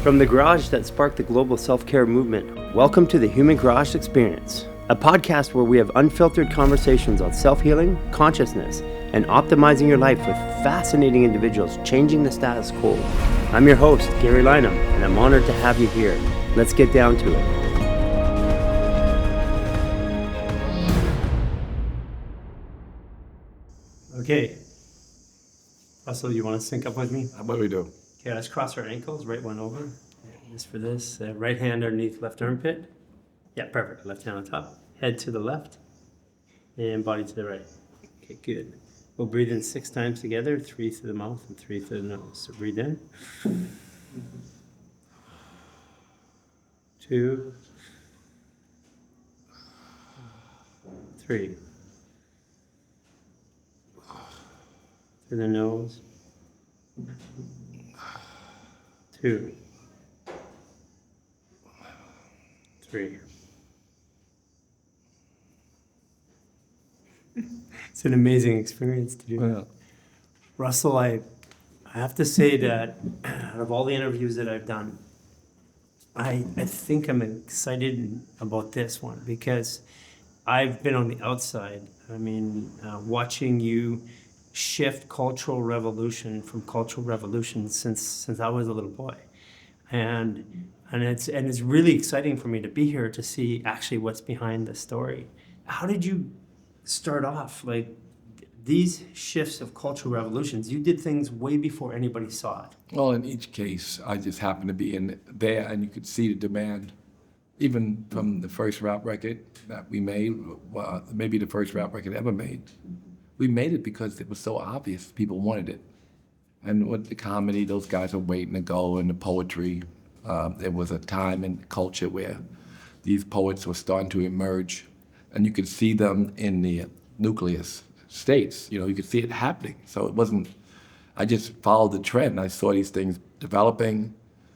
From the garage that sparked the global self-care movement, welcome to the Human Garage Experience, a podcast where we have unfiltered conversations on self-healing, consciousness, and optimizing your life with fascinating individuals changing the status quo. I'm your host, Garry Lineham, and I'm honored to have you here. Let's get down to it. Okay. Russell, you want to sync up with me? What do we do? Okay, let's cross our ankles, right one over. This for this. Right hand underneath left armpit. Yeah, perfect. Left hand on top. Head to the left. And body to the right. Okay, good. We'll breathe in 6 times together, 3 through the mouth and 3 through the nose. So breathe in. 2, 3. Through the nose. 2, 3. It's an amazing experience to do that. Russell, I have to say that out of all the interviews that I've done, I think I'm excited about this one because I've been on the outside. I mean, watching you shift cultural revolution from cultural revolution since I was a little boy, and it's really exciting for me to be here to see actually what's behind the story. How did you start off? Like these shifts of cultural revolutions, you did things way before anybody saw it. Well, in each case, I just happened to be in there, and you could see the demand, even from the first rap record that we made, maybe the first rap record ever made. We made it because it was so obvious people wanted it. And with the comedy, those guys were waiting to go, and the poetry, there was a time in culture where these poets were starting to emerge, and you could see them in the nucleus states. You know, you could see it happening. So it wasn't, I just followed the trend. I saw these things developing.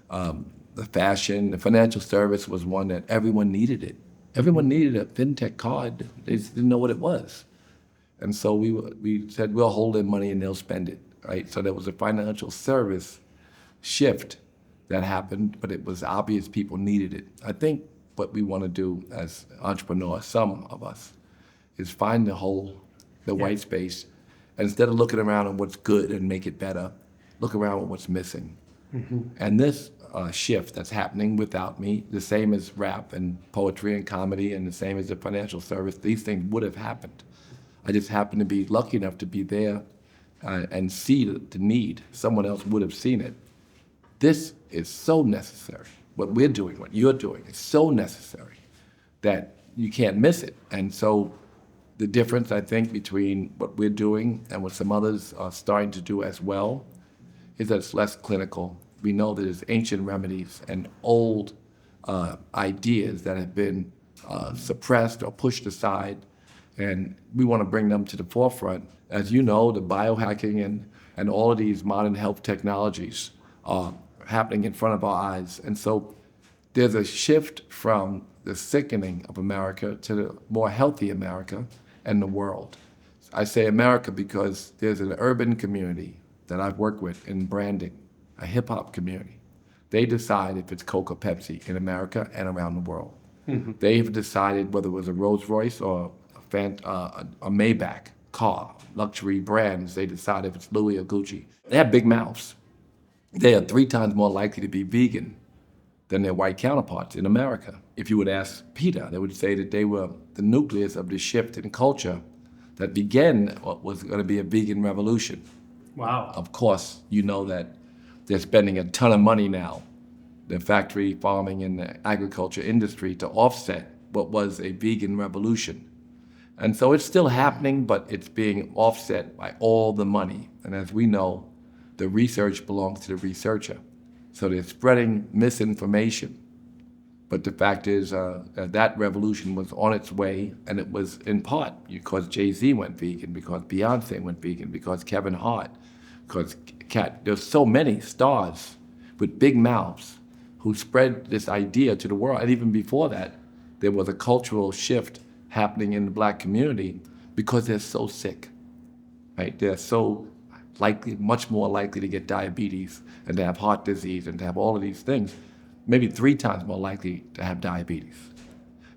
The fashion, the financial service was one that everyone needed it. Everyone needed a fintech card. They just didn't know what it was. And so we said, we'll hold their money and they'll spend it, right? So there was a financial service shift that happened, but it was obvious people needed it. I think what we want to do as entrepreneurs, some of us, is find the hole, the white space, and instead of looking around at what's good and make it better, look around at what's missing. Mm-hmm. And this shift that's happening without me, the same as rap and poetry and comedy and the same as the financial service, these things would have happened. I just happened to be lucky enough to be there and see the need. Someone else would have seen it. This is so necessary. What we're doing, what you're doing, is so necessary that you can't miss it. And so the difference, I think, between what we're doing and what some others are starting to do as well is that it's less clinical. We know that there's ancient remedies and old ideas that have been suppressed or pushed aside, and we want to bring them to the forefront. As you know, the biohacking and all of these modern health technologies are happening in front of our eyes. And so there's a shift from the sickening of America to the more healthy America and the world. I say America because there's an urban community that I've worked with in branding, a hip-hop community. They decide if it's Coke or Pepsi in America and around the world. Mm-hmm. They've decided whether it was a Rolls Royce or a Maybach car, luxury brands. They decide if it's Louis or Gucci. They have big mouths. They are 3 times more likely to be vegan than their white counterparts in America. If you would ask PETA, they would say that they were the nucleus of the shift in culture that began what was going to be a vegan revolution. Wow. Of course, you know that they're spending a ton of money now, the factory farming and the agriculture industry, to offset what was a vegan revolution. And so it's still happening, but it's being offset by all the money. And as we know, the research belongs to the researcher. So they're spreading misinformation. But the fact is that revolution was on its way, and it was in part because Jay-Z went vegan, because Beyonce went vegan, because Kevin Hart, because there's so many stars with big mouths who spread this idea to the world. And even before that, there was a cultural shift happening in the black community because they're so sick, right? They're so much more likely to get diabetes and to have heart disease and to have all of these things, maybe 3 times more likely to have diabetes.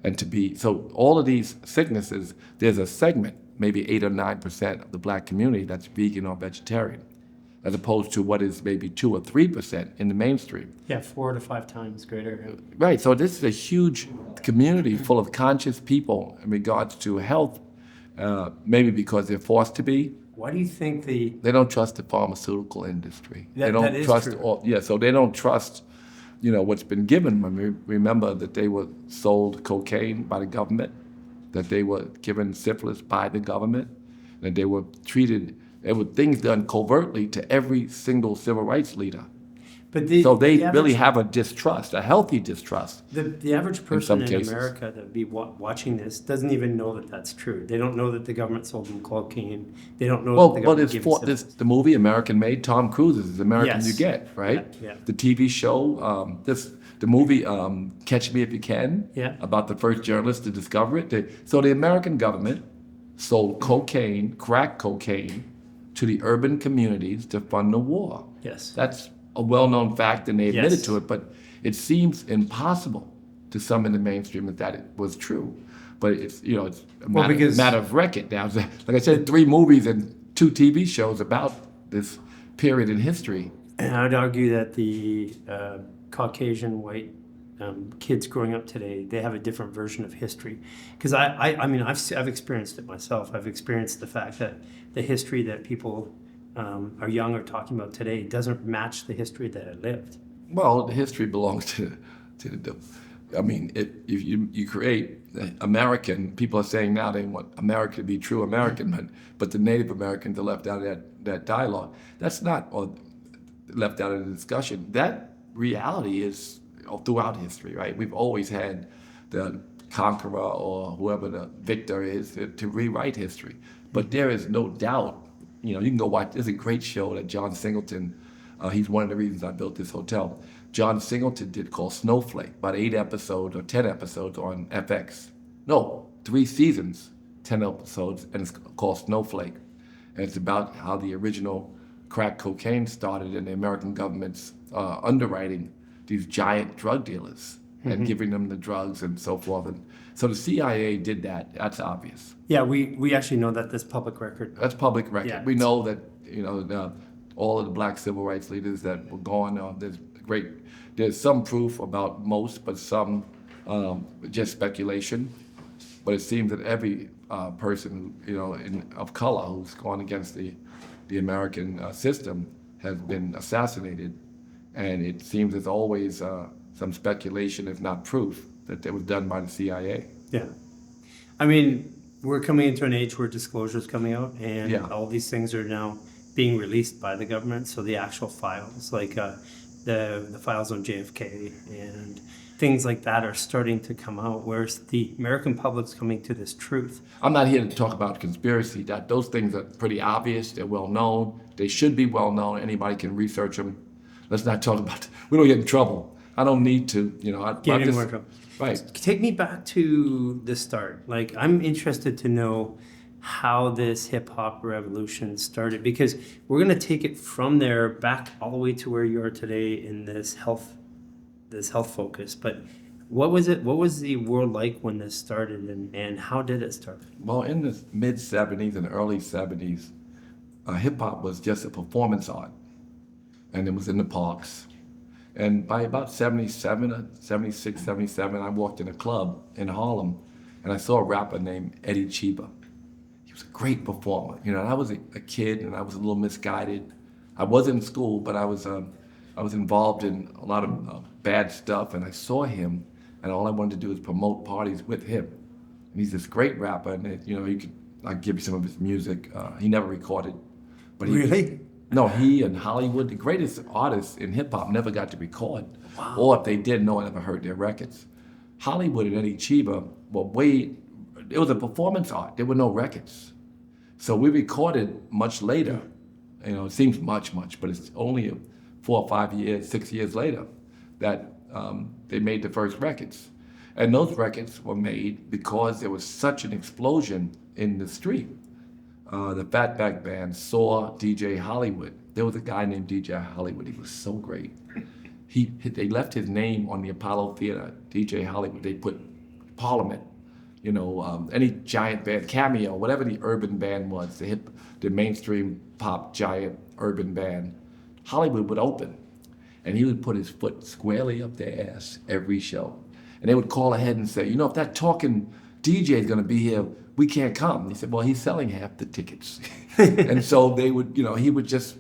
And so all of these sicknesses, there's a segment, maybe 8 or 9% of the black community that's vegan or vegetarian, as opposed to what is maybe 2 or 3% in the mainstream. Yeah, 4 to 5 times greater. Right, so this is a huge community full of conscious people in regards to health, maybe because they're forced to be. Why do you think They don't trust the pharmaceutical industry. That- they don't that is trust true. so they don't trust, what's been given them. Remember that they were sold cocaine by the government, that they were given syphilis by the government, that they were treated. There were things done covertly to every single civil rights leader. But So they the really average- have a distrust, a healthy distrust. The average some person in cases. America that would be watching this doesn't even know that that's true. They don't know that the government sold them cocaine. They don't know that the government gave them syphilis. The movie American Made, Tom Cruise is as American Yes. you get, right? Yeah. The TV show, the movie Catch Me If You Can, Yeah. about the first journalist to discover it. So the American government sold cocaine, crack cocaine, to the urban communities to fund the war. Yes. That's a well-known fact, and they admitted Yes. to it, but it seems impossible to some in the mainstream that it was true. But it's a matter of record now. Like I said, 3 movies and 2 TV shows about this period in history. And I would argue that the Caucasian white kids growing up today, they have a different version of history. Because I mean, I've experienced it myself. I've experienced the fact that the history that people are young or talking about today doesn't match the history that I lived. Well, the history belongs to the. I mean, if you create American, people are saying now they want America to be true American, but the Native Americans are left out of that dialogue. That's not left out of the discussion. That reality is throughout history, right? We've always had the conqueror or whoever the victor is to rewrite history. But there is no doubt, you can go watch, there's a great show that John Singleton, he's one of the reasons I built this hotel. John Singleton did called Snowflake, about 8 episodes or 10 episodes on FX. No, 3 seasons, 10 episodes, and it's called Snowflake. And it's about how the original crack cocaine started in the American government's underwriting these giant drug dealers and giving them the drugs and so forth. And so the CIA did that. That's obvious. Yeah, we actually know that this public record. That's public record. Yeah. We know that all of the black civil rights leaders that were gone. There's some proof about most, but some just speculation. But it seems that every person of color who's gone against the American system has been assassinated, and it seems there's always some speculation, if not proof, that it was done by the CIA. Yeah. I mean, we're coming into an age where disclosure is coming out, and Yeah. all these things are now being released by the government. So the actual files, like the files on JFK and things like that, are starting to come out, whereas the American public's coming to this truth. I'm not here to talk about conspiracy. Those things are pretty obvious. They're well known. They should be well known. Anybody can research them. Let's not talk about. We don't get in trouble. I don't need to. Get in more trouble. Right. Take me back to the start. Like, I'm interested to know how this hip hop revolution started, because we're gonna take it from there back all the way to where you are today in this health focus. But what was it? What was the world like when this started, and how did it start? Well, in the mid 70s and early 70s, hip hop was just a performance art, and it was in the parks. And by about 77, 76, 77, I walked in a club in Harlem, and I saw a rapper named Eddie Chiba. He was a great performer. And I was a kid, and I was a little misguided. I was in school, but I was involved in a lot of bad stuff, and I saw him, and all I wanted to do was promote parties with him. And he's this great rapper, and I'll give you some of his music. He never recorded, but Really? No, he and Hollywood, the greatest artists in hip-hop, never got to record. Wow. Or if they did, no one ever heard their records. Hollywood and Eddie Chiba it was a performance art. There were no records. So we recorded much later. It seems much, but it's only 4 or 5 years, 6 years later that they made the first records. And those records were made because there was such an explosion in the street. the Fatback Band saw DJ Hollywood. There was a guy named DJ Hollywood. He was so great. They left his name on the Apollo Theater, DJ Hollywood. They put Parliament, any giant band, Cameo, whatever the urban band was, the mainstream pop giant urban band. Hollywood would open, and he would put his foot squarely up their ass every show. And they would call ahead and say, if that talking DJ is going to be here, we can't come. And he said, well, he's selling half the tickets. And so they would, he would just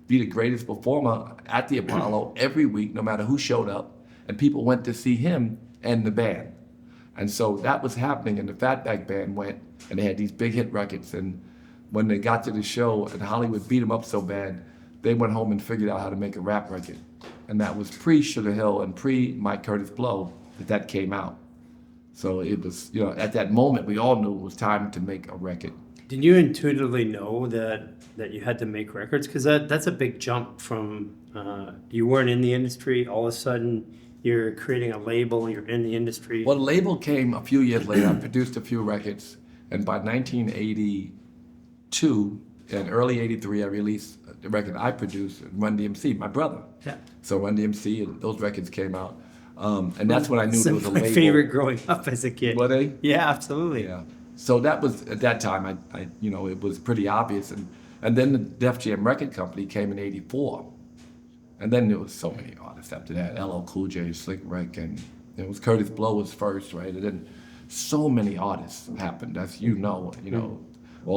be the greatest performer at the Apollo every week, no matter who showed up. And people went to see him and the band. And so that was happening, and the Fatback Band went, and they had these big hit records. And when they got to the show and Hollywood beat them up so bad, they went home and figured out how to make a rap record. And that was pre-Sugar Hill and pre-Mike Curtis Blow that came out. So it was, at that moment, we all knew it was time to make a record. Did you intuitively know that you had to make records? Because that's a big jump from you weren't in the industry, all of a sudden you're creating a label, you're in the industry. Well, the label came a few years later. I produced a few records, and by 1982 and early 83, I released the record I produced, Run DMC, my brother. Yeah. So Run DMC, and those records came out. And that's when I knew there was a my label. favorite growing up as a kid. Were they? Yeah, absolutely. Yeah. So that was, at that time, I it was pretty obvious. And then the Def Jam Record Company came in 84. And then there was so many artists after that. LL Cool J, Slick Rick, and it was Curtis Blow was first, right? And then so many artists happened, as all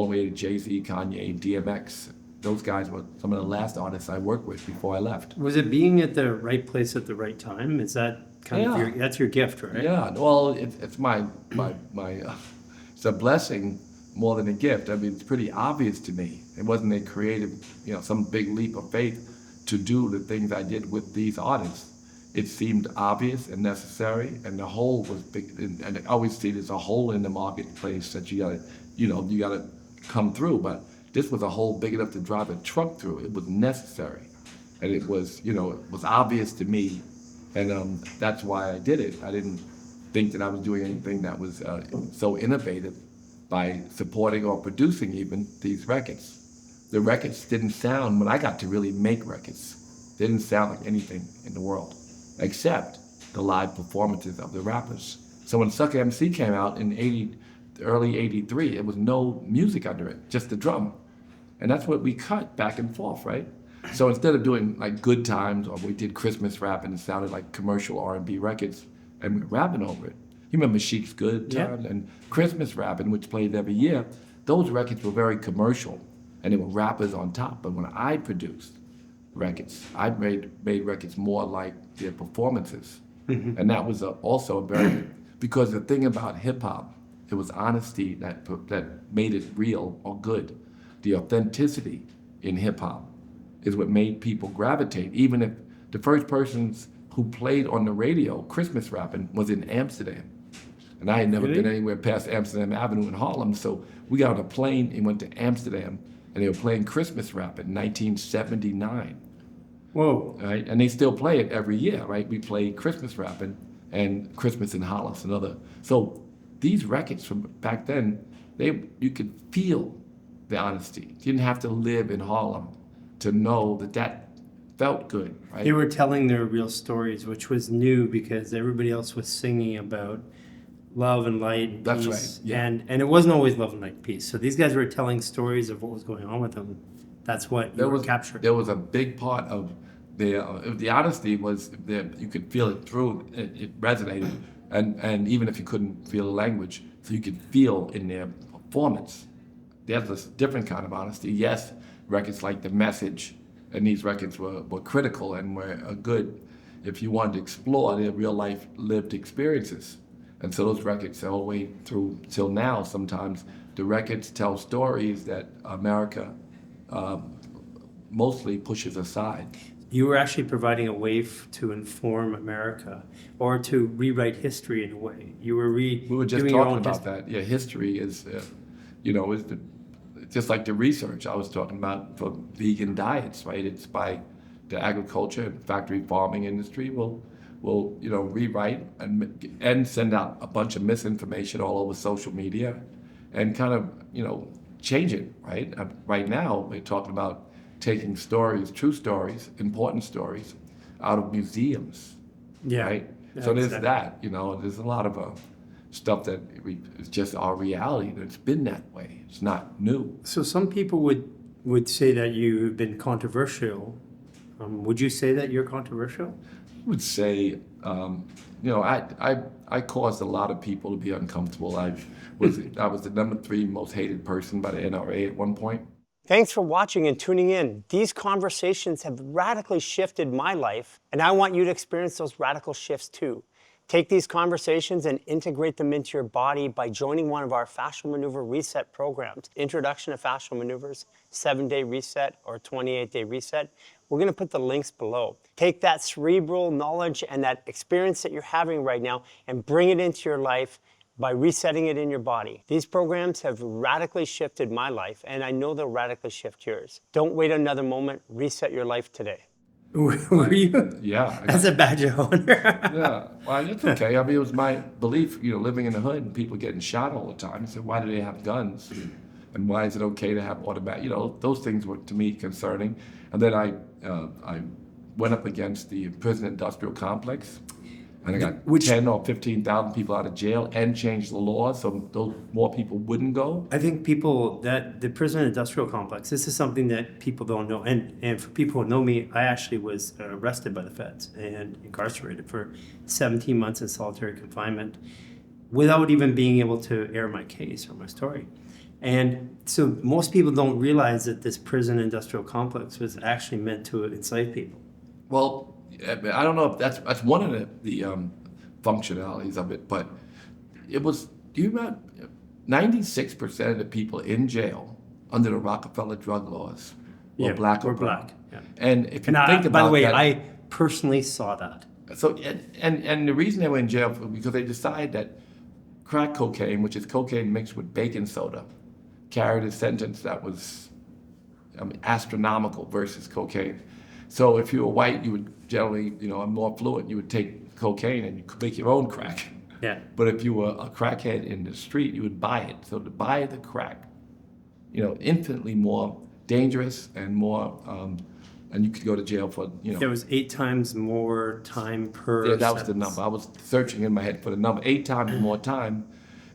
the way to Jay-Z, Kanye, DMX. Those guys were some of the last artists I worked with before I left. Was it being at the right place at the right time? Is that kind of that's your gift, right? Yeah, well, it's my it's a blessing more than a gift. I mean, it's pretty obvious to me. It wasn't a creative, some big leap of faith to do the things I did with these artists. It seemed obvious and necessary, and the hole was big. And I always see there's a hole in the marketplace that you gotta come through. But this was a hole big enough to drive a truck through. It was necessary, and it was, it was obvious to me, and that's why I did it. I didn't think that I was doing anything that was so innovative by supporting or producing even these records. The records didn't sound, when I got to really make records, they didn't sound like anything in the world, except the live performances of the rappers. So when Sucker MC came out in early 83, it was no music under it, just the drum. And that's what we cut back and forth, right? So instead of doing like Good Times, or we did Christmas rap and it sounded like commercial R&B records, and we were rapping over it. You remember Chic's Good Times and Christmas rapping, which played every year. Those records were very commercial, and there were rappers on top. But when I produced records, I made records more like their performances. Mm-hmm. And that was also a very, because the thing about hip hop, it was honesty that made it real or good. The authenticity in hip hop is what made people gravitate, even if the first persons who played on the radio Christmas rapping was in Amsterdam. And I had never been anywhere past Amsterdam Avenue in Harlem, so we got on a plane and went to Amsterdam, and they were playing Christmas rap in 1979. Whoa. Right? And they still play it every year, right? We play Christmas rapping and Christmas in Hollis and other. So these records from back then, you could feel the honesty. You didn't have to live in Harlem to know that felt good, right? They were telling their real stories, which was new because everybody else was singing about love and light and That's peace. right. Yeah. And it wasn't always love and light and peace. So these guys were telling stories of what was going on with them. That's what you were capturing. There was a big part of the honesty was there. You could feel it through. It resonated, and even if you couldn't feel the language, so you could feel in their performance. There's a different kind of honesty. Yes, records like The Message, and these records were critical and were good if you wanted to explore their real life lived experiences. And so those records all the way through till now, sometimes the records tell stories that America mostly pushes aside. You were actually providing a way to inform America or to rewrite history in a way. You were We were just talking about that. Yeah, history is, is just like the research I was talking about for vegan diets, right? It's by the agriculture and factory farming industry will rewrite and send out a bunch of misinformation all over social media and kind of, change it, right? Right now, we're talking about taking stories, true stories, important stories, out of museums, Yeah. right? Yeah, So there's exactly. that, you know, there's a lot of stuff that is just our reality, that it's been that way. It's not new. So some people would say that you've been controversial. Would you say that you're controversial? I would say, I caused a lot of people to be uncomfortable. I was the number 3 most hated person by the NRA at one point. Thanks for watching and tuning in. These conversations have radically shifted my life, and I want you to experience those radical shifts too. Take these conversations and integrate them into your body by joining one of our fascial maneuver reset programs. Introduction to fascial maneuvers, 7-day reset or 28-day reset. We're gonna put the links below. Take that cerebral knowledge and that experience that you're having right now and bring it into your life by resetting it in your body. These programs have radically shifted my life, and I know they'll radically shift yours. Don't wait another moment. Reset your life today. Were you? Yeah. As a badge of honor. Yeah, well, it's okay. I mean, it was my belief, living in the hood and people getting shot all the time. I said, why do they have guns? And why is it okay to have automatic? Those things were, to me, concerning. And then I went up against the prison industrial complex, and I got 10 or 15,000 people out of jail and changed the law so those more people wouldn't go. I think the prison industrial complex, this is something that people don't know. And for people who know me, I actually was arrested by the feds and incarcerated for 17 months in solitary confinement without even being able to air my case or my story. And so most people don't realize that this prison industrial complex was actually meant to enslave people. Well, I don't know if that's one of the functionalities of it, but it was, do you remember, 96% of the people in jail under the Rockefeller drug laws were black or brown. Black. Yeah. And if you think about by the way, that, I personally saw that. So, and the reason they were in jail was because they decided that crack cocaine, which is cocaine mixed with baking soda, carried a sentence that was astronomical versus cocaine. So if you were white, you would generally, more fluent, you would take cocaine and you could make your own crack. Yeah. But if you were a crackhead in the street, you would buy it. So to buy the crack, infinitely more dangerous and more, and you could go to jail for, There was 8 times more time per Yeah, that was the sentence. number. I was searching in my head for the number. 8 times more time.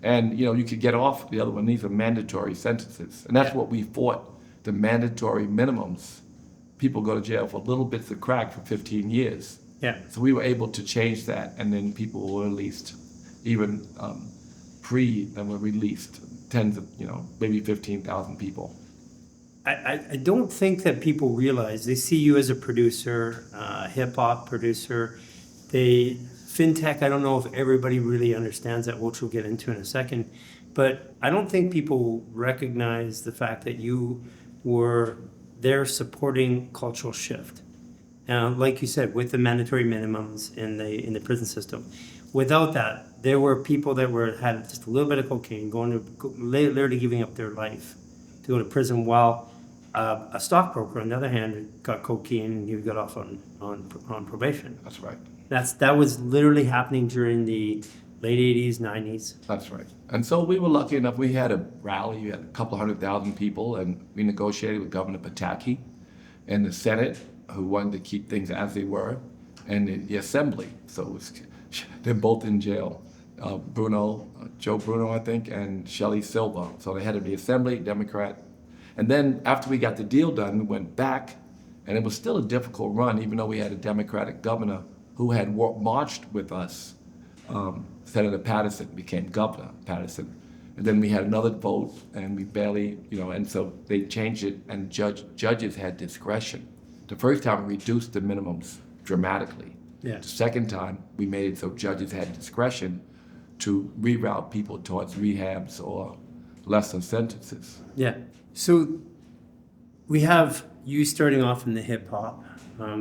And, you could get off the other one. These are mandatory sentences. And that's what we fought, the mandatory minimums. People go to jail for little bits of crack for 15 years. Yeah. So we were able to change that, and then people were released. Even then were released tens of, maybe 15,000 people. I don't think that people realize, they see you as a producer, hip hop producer. Fintech, I don't know if everybody really understands that, which we'll get into in a second. But I don't think people recognize the fact that you were there supporting cultural shift. Like you said, with the mandatory minimums in the prison system. Without that, there were people that had just a little bit of cocaine, literally giving up their life to go to prison, while a stockbroker, on the other hand, got cocaine and he got off on probation. That's right. That was literally happening during the late 80s, 90s. That's right. And so we were lucky enough, we had a rally, we had a couple 100,000 people, and we negotiated with Governor Pataki and the Senate, who wanted to keep things as they were, and the Assembly. So they're both in jail. Joe Bruno, I think, and Shelley Silva. So the head of the Assembly, Democrat. And then after we got the deal done, we went back, and it was still a difficult run, even though we had a Democratic governor who had marched with us. Senator Patterson became Governor Patterson. And then we had another vote, and we barely, and so they changed it, and judges had discretion. The first time we reduced the minimums dramatically. Yeah. The second time, we made it so judges had discretion to reroute people towards rehabs or lesser sentences. Yeah. So we have you starting off in the hip hop,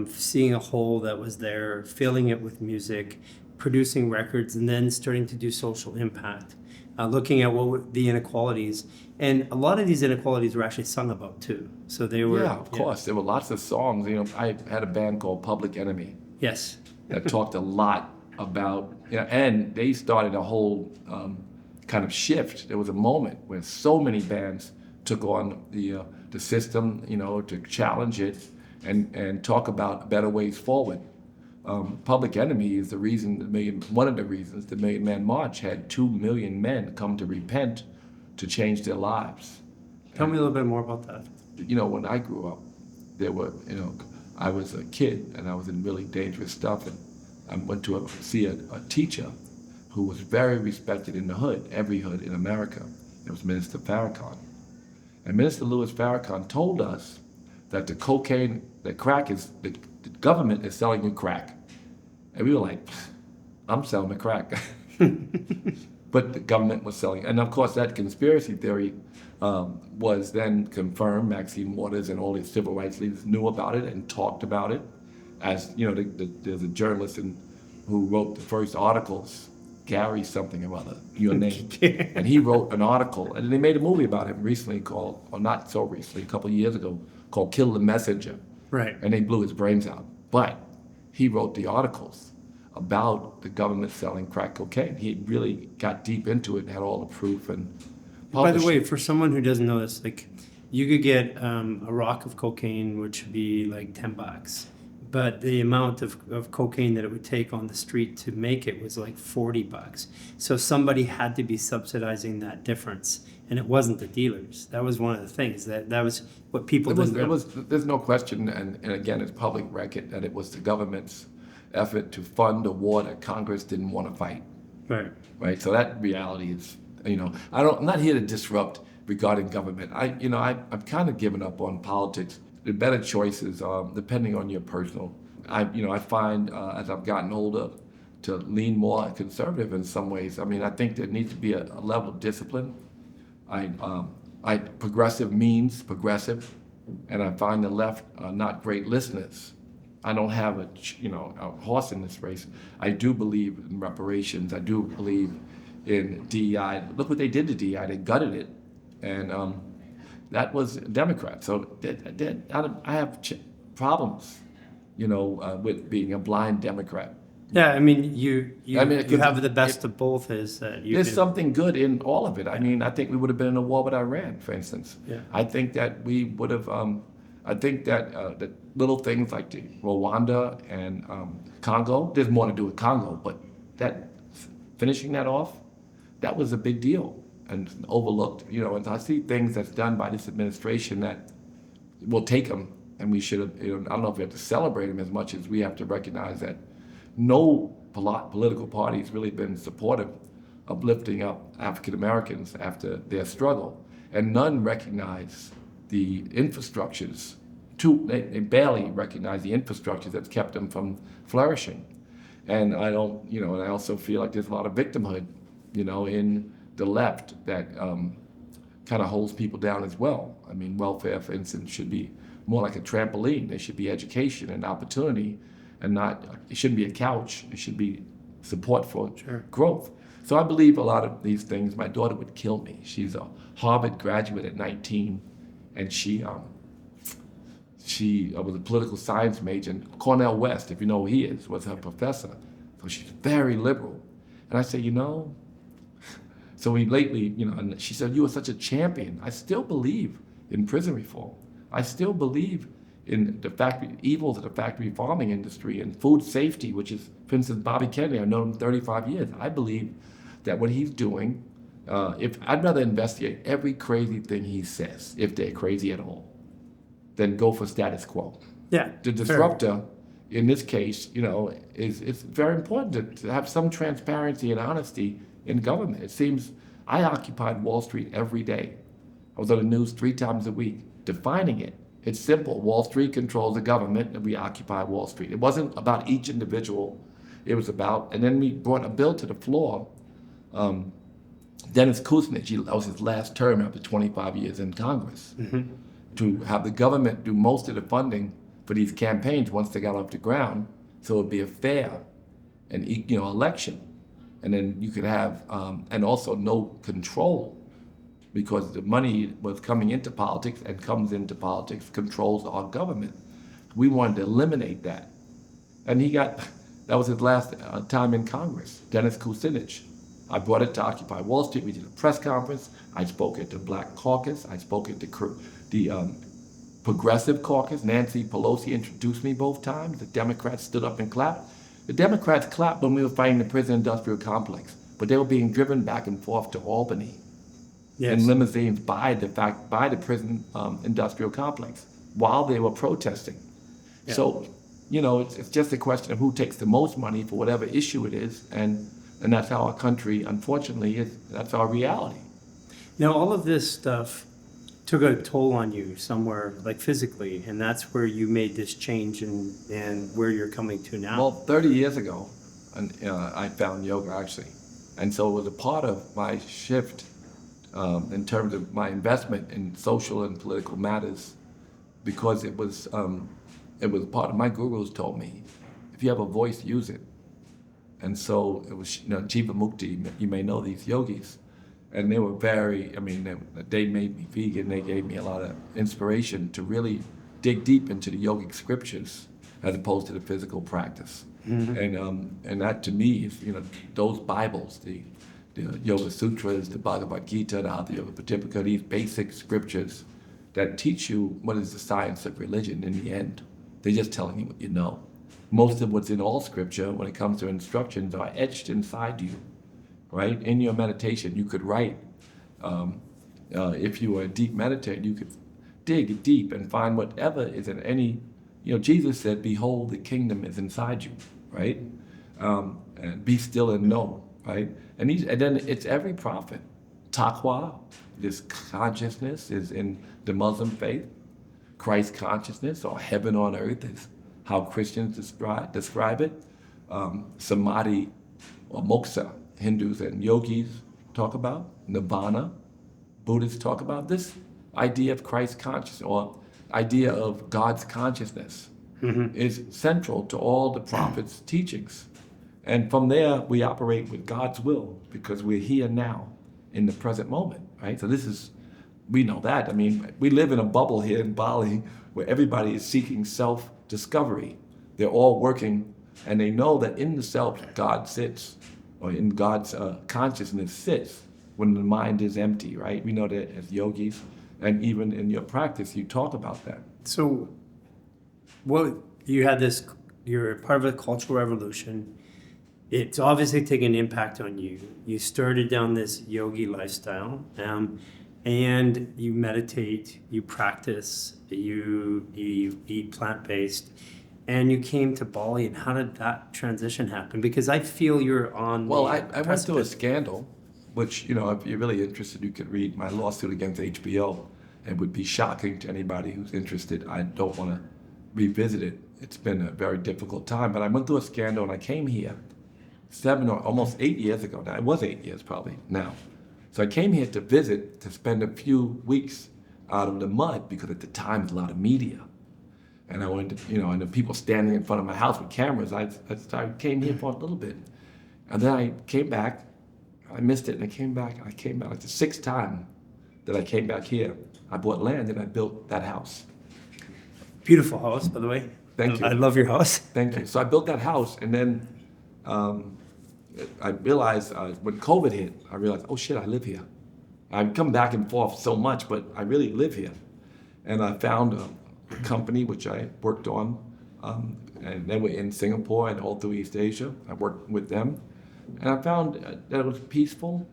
seeing a hole that was there, filling it with music, producing records, and then starting to do social impact, looking at what were the inequalities. And a lot of these inequalities were actually sung about too. So they were. Yeah, of course. There were lots of songs. I had a band called Public Enemy. Yes. That talked a lot about, and they started a whole kind of shift. There was a moment where so many bands took on the system, to challenge it and talk about better ways forward. Public Enemy is one of the reasons the Million Man March had 2 million men come to repent to change their lives. Tell me a little bit more about that. When I grew up, there were, I was a kid and I was in really dangerous stuff, and I went to see a teacher who was very respected in the hood, every hood in America. It was Minister Farrakhan. And Minister Louis Farrakhan told us that the government is selling you crack. And we were like, I'm selling the crack. But the government was selling. And of course, that conspiracy theory was then confirmed. Maxine Waters and all the civil rights leaders knew about it and talked about it. As there's a journalist who wrote the first articles, Garry something or other, your name. And he wrote an article, and they made a movie about him recently not so recently, a couple of years ago, called Kill the Messenger. Right. And they blew his brains out. But he wrote the articles about the government selling crack cocaine. He really got deep into it and had all the proof and By the way, for someone who doesn't know this, like, you could get a rock of cocaine, which would be like $10. But the amount of cocaine that it would take on the street to make it was like $40. So somebody had to be subsidizing that difference, and it wasn't the dealers. That was one of the things that was what people didn't know. There's no question, and again, it's public record that it was the government's effort to fund a war that Congress didn't want to fight. Right. So that reality is, I'm not here to disrupt regarding government. I've kind of given up on politics. The better choices, depending on your personal. I find as I've gotten older to lean more conservative in some ways. I think there needs to be a level of discipline. Progressive means progressive, and I find the left not great listeners. I don't have a horse in this race. I do believe in reparations. I do believe in DEI. Look what they did to DEI. They gutted it, and that was Democrat. So I have problems, with being a blind Democrat. Yeah, you have the best of both. Is that there's something good in all of it. I think we would have been in a war with Iran, for instance. Yeah. I think that we would have. I think that the little things like the Rwanda and Congo. There's more to do with Congo, but finishing that off, that was a big deal and overlooked. And I see things that's done by this administration that will take them, and we should have. I don't know if we have to celebrate them as much as we have to recognize that no political party has really been supportive of lifting up African Americans after their struggle, and none recognize the infrastructures. They barely recognize the infrastructure that's kept them from flourishing. And I don't, and I also feel like there's a lot of victimhood, in the left that kind of holds people down as well. Welfare, for instance, should be more like a trampoline. There should be education and opportunity, and it shouldn't be a couch. It should be support for growth. So I believe a lot of these things. My daughter would kill me. She's a Harvard graduate at 19, and she was a political science major. And Cornell West, if you know who he is, was her professor. So she's very liberal. And I say, so we lately, and she said, you are such a champion. I still believe in prison reform. I still believe in the evils of the factory farming industry and food safety, which is, for instance, Bobby Kennedy. I've known him 35 years. I believe that what he's doing, I'd rather investigate every crazy thing he says, if they're crazy at all, than go for status quo. Yeah. The disruptor, in this case, it's very important to have some transparency and honesty in government. It seems I occupied Wall Street every day. I was on the news 3 times a week, defining it. It's simple. Wall Street controls the government, and we occupy Wall Street. It wasn't about each individual. It was about, and then we brought a bill to the floor. Dennis Kucinich, that was his last term after 25 years in Congress, to have the government do most of the funding for these campaigns once they got off the ground, so it would be a fair and election. And then you could have, and also no control, because the money was coming into politics and comes into politics, controls our government. We wanted to eliminate that. And that was his last time in Congress, Dennis Kucinich. I brought it to Occupy Wall Street. We did a press conference. I spoke at the Black Caucus. I spoke at the Progressive Caucus. Nancy Pelosi introduced me both times. The Democrats stood up and clapped. The Democrats clapped when we were fighting the prison-industrial complex, but they were being driven back and forth to Albany in limousines by the prison industrial complex while they were protesting. Yeah. So, it's just a question of who takes the most money for whatever issue it is, and that's how our country, unfortunately, is. That's our reality. Now, all of this stuff took a toll on you somewhere, like physically, and that's where you made this change and where you're coming to now. Well, 30 years ago, I found yoga, actually. And so it was a part of my shift in terms of my investment in social and political matters, because it was part of my gurus told me, if you have a voice, use it. And so it was, Jiva Mukti, you may know these yogis, and they were they made me vegan. They gave me a lot of inspiration to really dig deep into the yogic scriptures as opposed to the physical practice. Mm-hmm. And that to me is, those Bibles, the Yoga Sutras, the Bhagavad Gita, the Hatha Yoga Pratipika, these basic scriptures that teach you what is the science of religion in the end. They're just telling you what you know. Most of what's in all scripture, when it comes to instructions, are etched inside you, right? In your meditation, you could write. If you were a deep meditator, you could dig deep and find whatever is in any, Jesus said, behold, the kingdom is inside you, right? And be still and know, right? And then it's every prophet. Taqwa, this consciousness is in the Muslim faith. Christ consciousness, or heaven on earth, is how Christians describe it. Samadhi or moksha, Hindus and yogis talk about. Nirvana, Buddhists talk about. This idea of Christ consciousness, or idea of God's consciousness, is central to all the prophets' teachings. And from there, we operate with God's will, because we're here now in the present moment, right? So we know that. We live in a bubble here in Bali where everybody is seeking self-discovery. They're all working, and they know that in the self, God sits, or in God's consciousness sits when the mind is empty, right? We know that as yogis, and even in your practice, you talk about that. So, you're part of a cultural revolution. It's obviously taken an impact on you. You started down this yogi lifestyle, and you meditate, you practice, you eat plant-based, and you came to Bali. And how did that transition happen? Because I feel you're on. Well, I went through a scandal, which, if you're really interested, you could read my lawsuit against HBO. It would be shocking to anybody who's interested. I don't want to revisit it. It's been a very difficult time, but I went through a scandal, and I came here 7 or almost 8 years ago now. It was 8 years probably now. So I came here to visit, to spend a few weeks out of the mud, because at the time there was a lot of media. And I went to, and the people standing in front of my house with cameras, I came here for a little bit. And then I came back, I missed it, and I came back like the 6th time that I came back here. I bought land and I built that house. Beautiful house, by the way. Thank you. I love your house. Thank you. So I built that house, and then I realized when COVID hit, I realized, oh shit, I live here. I've come back and forth so much, but I really live here. And I found a company which I worked on, and they were in Singapore and all through East Asia. I worked with them, and I found that it was peaceful,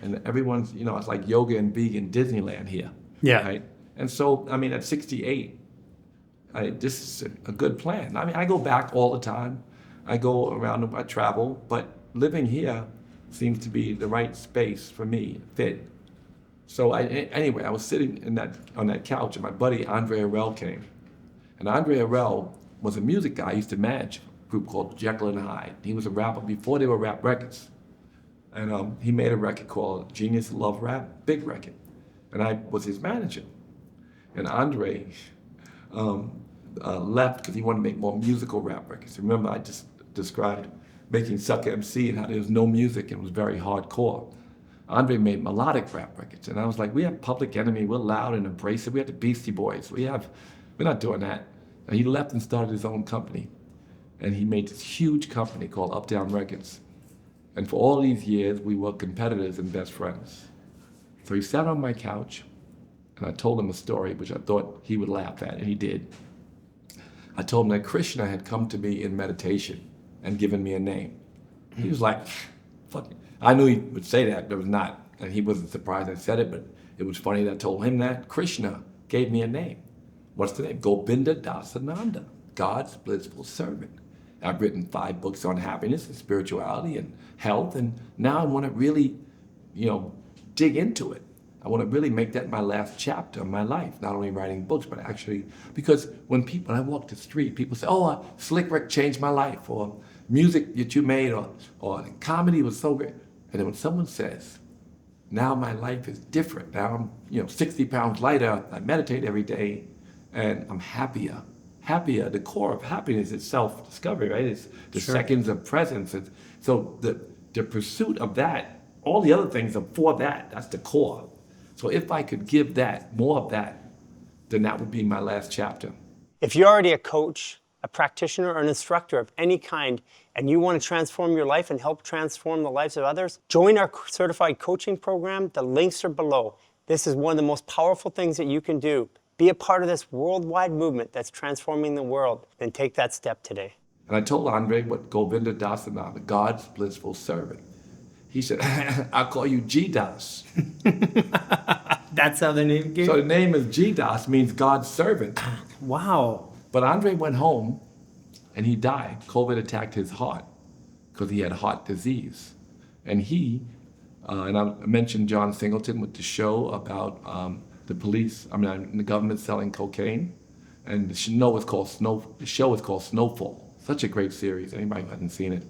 and everyone's, it's like yoga and vegan Disneyland here. Yeah. Right? And so, at 68, this is a good plan. I go back all the time. I go around, I travel, but living here seems to be the right space for me, fit. So anyway, I was sitting on that couch, and my buddy Andre Herbal came. And Andre Herbal was a music guy. He used to manage a group called Jekyll and Hyde. He was a rapper before they were rap records. And he made a record called Genius Love Rap, big record. And I was his manager. And Andre left because he wanted to make more musical rap records. Remember, I just described making Sucker MC and how there was no music and it was very hardcore. Andre made melodic rap records, and I was like, we have Public Enemy, we're loud and abrasive, we have the Beastie Boys, we're not doing that. And he left and started his own company, and he made this huge company called Uptown Records. And for all these years, we were competitors and best friends. So he sat on my couch, and I told him a story, which I thought he would laugh at, and he did. I told him that Krishna had come to me in meditation and given me a name. He was like, fuck it. I knew he would say that, but it was not. And he wasn't surprised I said it, but it was funny that I told him that. Krishna gave me a name. What's the name? Govinda Dasananda, God's blissful servant. I've written 5 books on happiness and spirituality and health, and now I want to really, dig into it. I want to really make that my last chapter of my life, not only writing books, but actually, because when I walk the street, people say, oh, Slick Rick changed my life, or music that you made, or comedy was so great. And then when someone says, now my life is different, now I'm 60 pounds lighter, I meditate every day, and I'm happier. The core of happiness is self-discovery, right? It's the seconds of presence. So the pursuit of that, all the other things are for that, that's the core. So if I could give that, more of that, then that would be my last chapter. If you're already a coach, a practitioner, or an instructor of any kind, and you want to transform your life and help transform the lives of others, join our certified coaching program. The links are below. This is one of the most powerful things that you can do. Be a part of this worldwide movement that's transforming the world, and take that step today. And I told Andre what Govinda Dasananda, God's blissful servant. He said, I'll call you G-Das. That's how the name came? So the name is G-Das, means God's servant. Wow. But Andre went home and he died. COVID attacked his heart because he had heart disease. And and I mentioned John Singleton with the show about the government selling cocaine. And the show is called Snowfall. Such a great series. Anybody who hasn't seen it.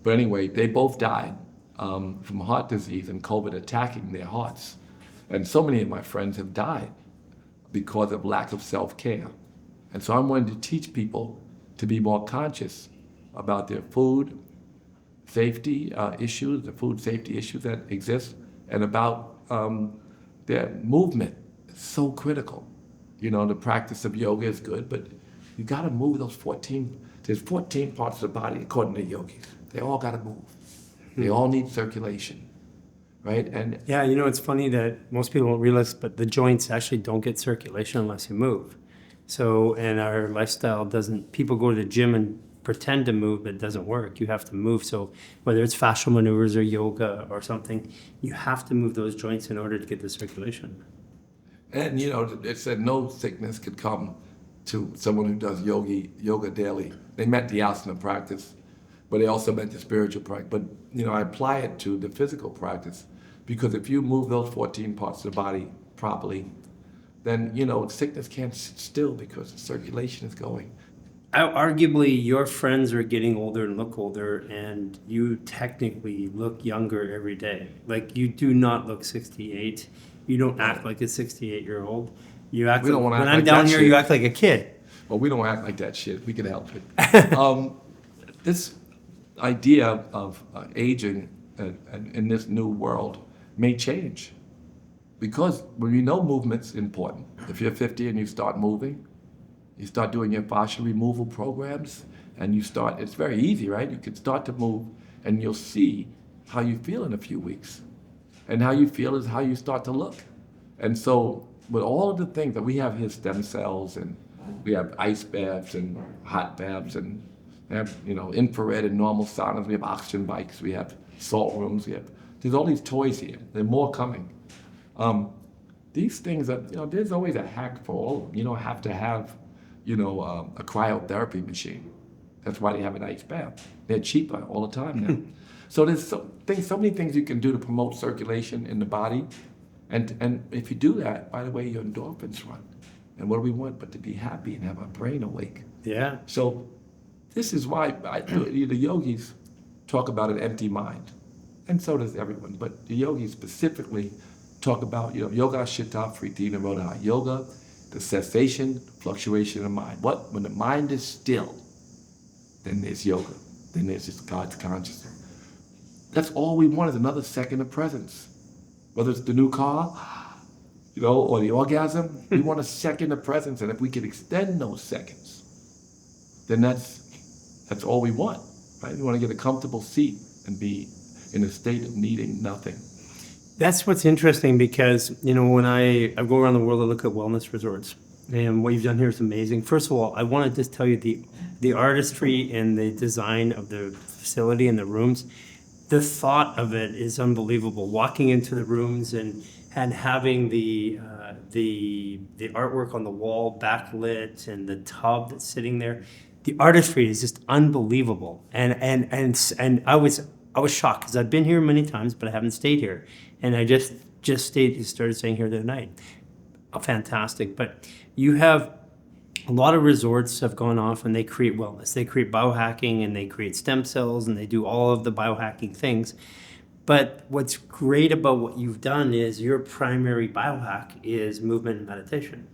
But anyway, they both died from heart disease and COVID attacking their hearts. And so many of my friends have died because of lack of self-care. And so I'm wanting to teach people to be more conscious about their food safety issues, the food safety issues that exist, and about their movement. It's so critical. The practice of yoga is good, but you gotta move those 14, there's 14 parts of the body according to yogis. They all gotta move. They all need circulation, right? And yeah, it's funny that most people don't realize, but the joints actually don't get circulation unless you move. So, and our lifestyle people go to the gym and pretend to move, but it doesn't work. You have to move. So whether it's fascial maneuvers or yoga or something, you have to move those joints in order to get the circulation. And it said no sickness could come to someone who does yoga daily. They meant the asana practice, but they also meant the spiritual practice. But I apply it to the physical practice, because if you move those 14 parts of the body properly, then sickness can't sit still because the circulation is going. Arguably, your friends are getting older and look older, and you technically look younger every day. Like, you do not look 68. You don't act like a 68-year-old. You act. We don't want to when act I'm like down that here, shit. you act like a kid. Well, we don't act like that shit. We can help it. This idea of aging in this new world may change, because when movement's important. If you're 50 and you start moving, you start doing your fascial removal programs, and it's very easy, right? You can start to move, and you'll see how you feel in a few weeks. And how you feel is how you start to look. And so with all of the things that we have here, stem cells, and we have ice baths and hot baths, and we have infrared and normal saunas, we have oxygen bikes, we have salt rooms, there's all these toys here. There are more coming. These things are, there's always a hack for all of them. You don't have to have, a cryotherapy machine. That's why they have an ice bath. They're cheaper all the time now. So there's so many things you can do to promote circulation in the body. And if you do that, by the way, your endorphins run. And what do we want but to be happy and have our brain awake? Yeah. So this is why the yogis talk about an empty mind. And so does everyone. But the yogis specifically talk about, yoga chitta friti nirodha. Yoga, the cessation, fluctuation of the mind. When the mind is still, then there's yoga. Then there's just God's consciousness. That's all we want, is another second of presence. Whether it's the new car, or the orgasm, we want a second of presence. And if we can extend those seconds, then that's all we want, right? We want to get a comfortable seat and be in a state of needing nothing. That's what's interesting because, when I go around the world, I look at wellness resorts, and what you've done here is amazing. First of all, I want to just tell you the artistry and the design of the facility and the rooms, the thought of it is unbelievable. Walking into the rooms and having the artwork on the wall backlit and the tub that's sitting there, the artistry is just unbelievable. And I was shocked because I've been here many times, but I haven't stayed here. And I just started staying here the other night. Fantastic. But you have a lot of resorts have gone off and they create wellness. They create biohacking and they create stem cells and they do all of the biohacking things. But what's great about what you've done is your primary biohack is movement and meditation.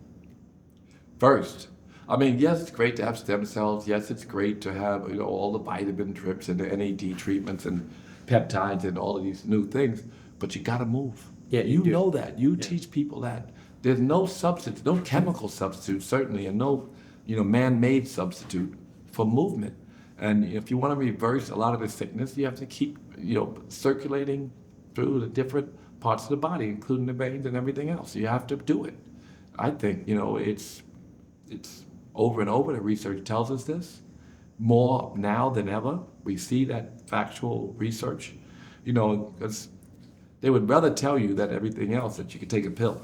First, yes, it's great to have stem cells. Yes, it's great to have all the vitamin drips and the NAD treatments and peptides and all of these new things. But you got to move. Yeah, you do. know that. You teach people that. There's no substitute, no chemical substitute, certainly, and no man-made substitute for movement. And if you want to reverse a lot of the sickness, you have to keep circulating through the different parts of the body, including the veins and everything else. You have to do it. I think it's over and over. The research tells us this more now than ever. We see that factual research, because they would rather tell you that everything else, that you can take a pill.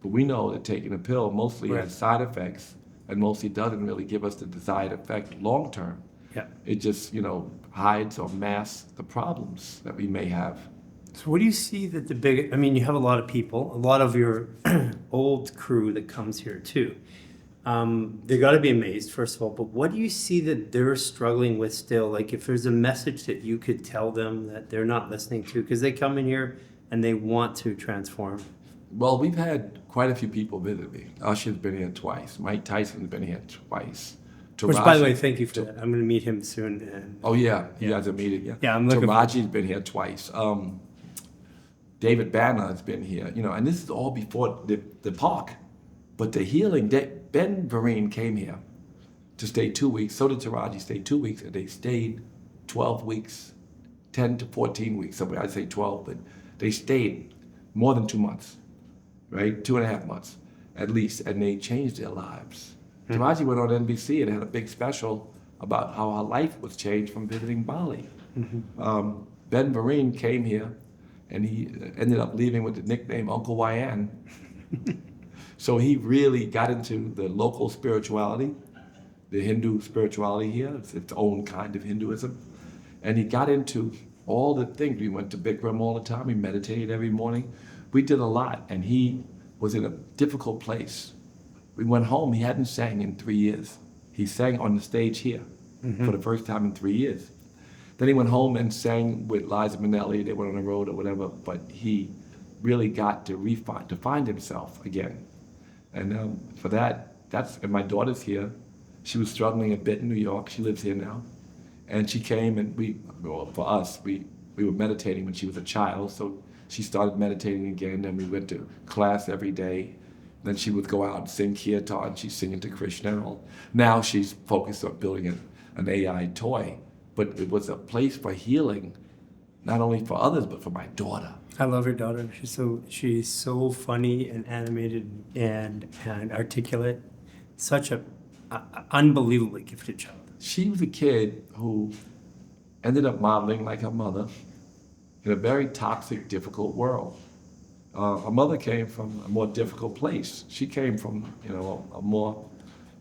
But we know that taking a pill mostly has side effects and mostly doesn't really give us the desired effect long term. Yeah. It just, hides or masks the problems that we may have. So what do you see that you have a lot of people, a lot of your old crew that comes here too. They got to be amazed, first of all, but what do you see that they're struggling with still? Like if there's a message that you could tell them that they're not listening to, because they come in here and they want to transform. Well, we've had quite a few people visit me. Usher's been here twice. Mike Tyson's been here twice. Which, by the way, thank you for that. I'm going to meet him soon. And, oh, yeah. You guys are meeting, yeah? Yeah, I'm looking Taraji's been here twice. David Banner has been here, and this is all before the park. But the healing, Ben Vereen came here to stay 2 weeks. So did Taraji stay 2 weeks, and they stayed 12 weeks, 10 to 14 weeks. So I'd say 12, but they stayed more than 2 months, right? 2.5 months at least, and they changed their lives. Mm-hmm. Taraji went on NBC and had a big special about how her life was changed from visiting Bali. Mm-hmm. Ben Vereen came here, and he ended up leaving with the nickname Uncle YN. So he really got into the local spirituality, the Hindu spirituality here. It's its own kind of Hinduism. And he got into all the things. We went to Bikram all the time. We meditated every morning. We did a lot, and he was in a difficult place. We went home. He hadn't sang in 3 years. He sang on the stage here for the first time in 3 years. Then he went home and sang with Liza Minnelli. They went on the road or whatever, but he really got to find himself again. And for and my daughter's here. She was struggling a bit in New York. She lives here now. And she came and we were meditating when she was a child. So she started meditating again, and we went to class every day. Then she would go out and sing kirtan. She's singing to Krishna and all. Now she's focused on building an AI toy. But it was a place for healing, not only for others, but for my daughter. I love your daughter. She's so funny and animated and articulate. Such a unbelievably gifted child. She was a kid who ended up modeling like her mother in a very toxic, difficult world. Her mother came from a more difficult place. She came from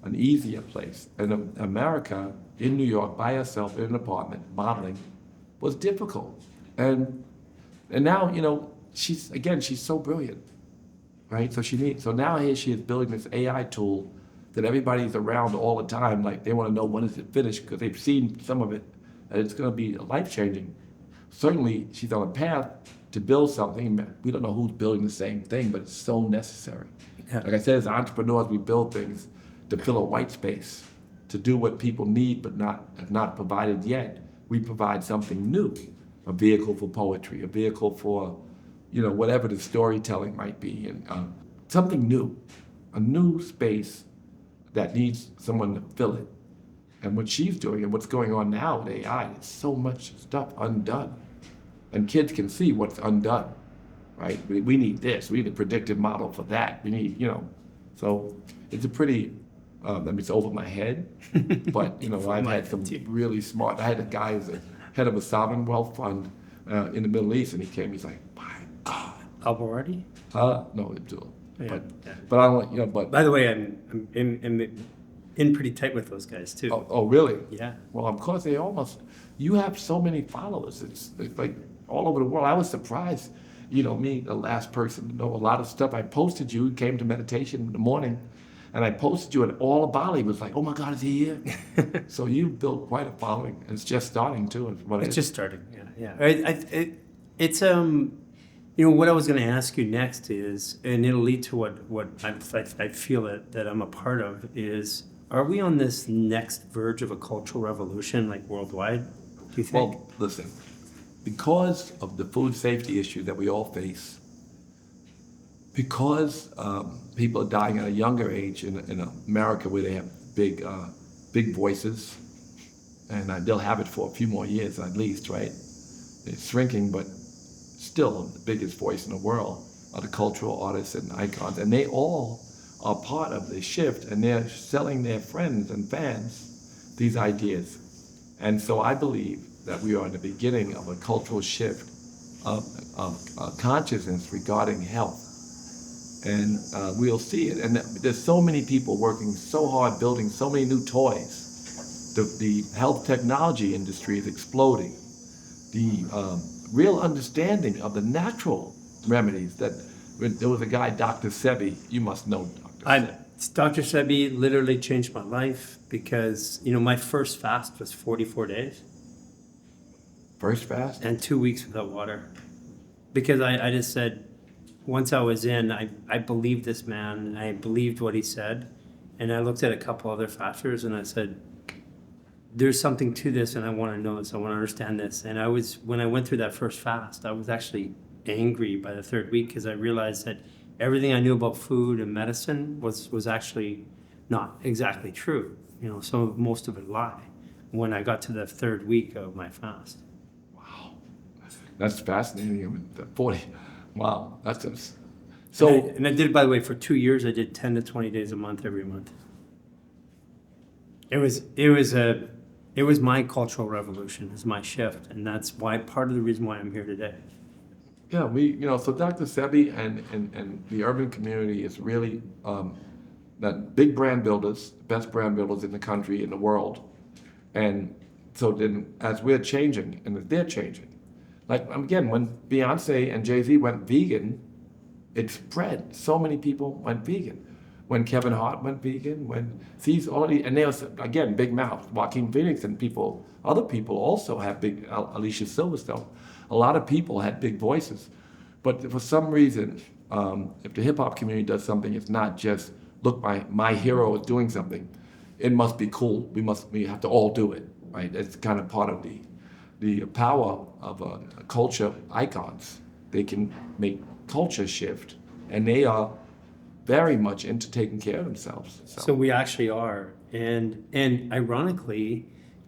an easier place. And America, in New York, by herself in an apartment, modeling, was difficult. And now, she's so brilliant, right? So now here she is building this AI tool that everybody's around all the time, like they want to know when is it finished, because they've seen some of it, and it's going to be life-changing. Certainly, she's on a path to build something. We don't know who's building the same thing, but it's so necessary. Yeah. Like I said, as entrepreneurs, we build things to fill a white space, to do what people need but have not provided yet. We provide something new, a vehicle for poetry, a vehicle for, whatever the storytelling might be, and something new, a new space that needs someone to fill it. And what she's doing and what's going on now with AI, there's so much stuff undone. And kids can see what's undone, right? We need this, we need a predictive model for that. We need, so it's a pretty, it's over my head, but, I've had some really smart, I had a guy who's the head of a sovereign wealth fund in the Middle East, and he came, he's like, my God. Albarati? No, Abdul. Yeah. But I don't, but. By the way, I'm in pretty tight with those guys too. Oh, really? Yeah. Well, of course, you have so many followers. It's like all over the world. I was surprised, me, the last person to know a lot of stuff. I posted you, came to meditation in the morning, and I posted you, and all of Bali was like, oh my God, is he here? So you've built quite a following, and it's just starting too. It's just starting, yeah. It's what I was going to ask you next is, and it'll lead to what I feel that I'm a part of, is, are we on this next verge of a cultural revolution, like worldwide, do you think? Well, listen, because of the food safety issue that we all face, because people are dying at a younger age in America where they have big voices, and they'll have it for a few more years at least, right? It's shrinking, but still the biggest voice in the world are the cultural artists and icons, and they all are part of the shift, and they're selling their friends and fans these ideas. And so I believe that we are in the beginning of a cultural shift of consciousness regarding health. And we'll see it. And there's so many people working so hard, building so many new toys. The health technology industry is exploding. The real understanding of the natural remedies that there was a guy, Dr. Sebi, you must know Dr. Sebi. Dr. Sebi literally changed my life because, my first fast was 44 days. First fast? And 2 weeks without water. Because I just said, once I was in, I believed this man, and I believed what he said. And I looked at a couple other fasters and I said, there's something to this, and I want to know this, I want to understand this. And when I went through that first fast, I was actually angry by the third week because I realized that everything I knew about food and medicine was actually not exactly true. Most of it lie when I got to the third week of my fast. Wow, that's fascinating. 40, wow, that's just, so. And I did it, by the way, for 2 years. I did 10 to 20 days a month every month. It was my cultural revolution, it was my shift, and that's why part of the reason why I'm here today. Yeah, so Dr. Sebi and the urban community is really that big brand builders, best brand builders in the country, in the world. And so then as we're changing, and as they're changing, like again, when Beyonce and Jay-Z went vegan, it spread. So many people went vegan. When Kevin Hart went vegan, and they was, again, big mouth, Joaquin Phoenix and other people also have big, Alicia Silverstone. A lot of people had big voices. But for some reason, if the hip hop community does something, it's not just, look, my hero is doing something. It must be cool. We have to all do it, right? It's kind of part of the power of culture icons. They can make culture shift, and they are very much into taking care of themselves. So we actually are. And ironically,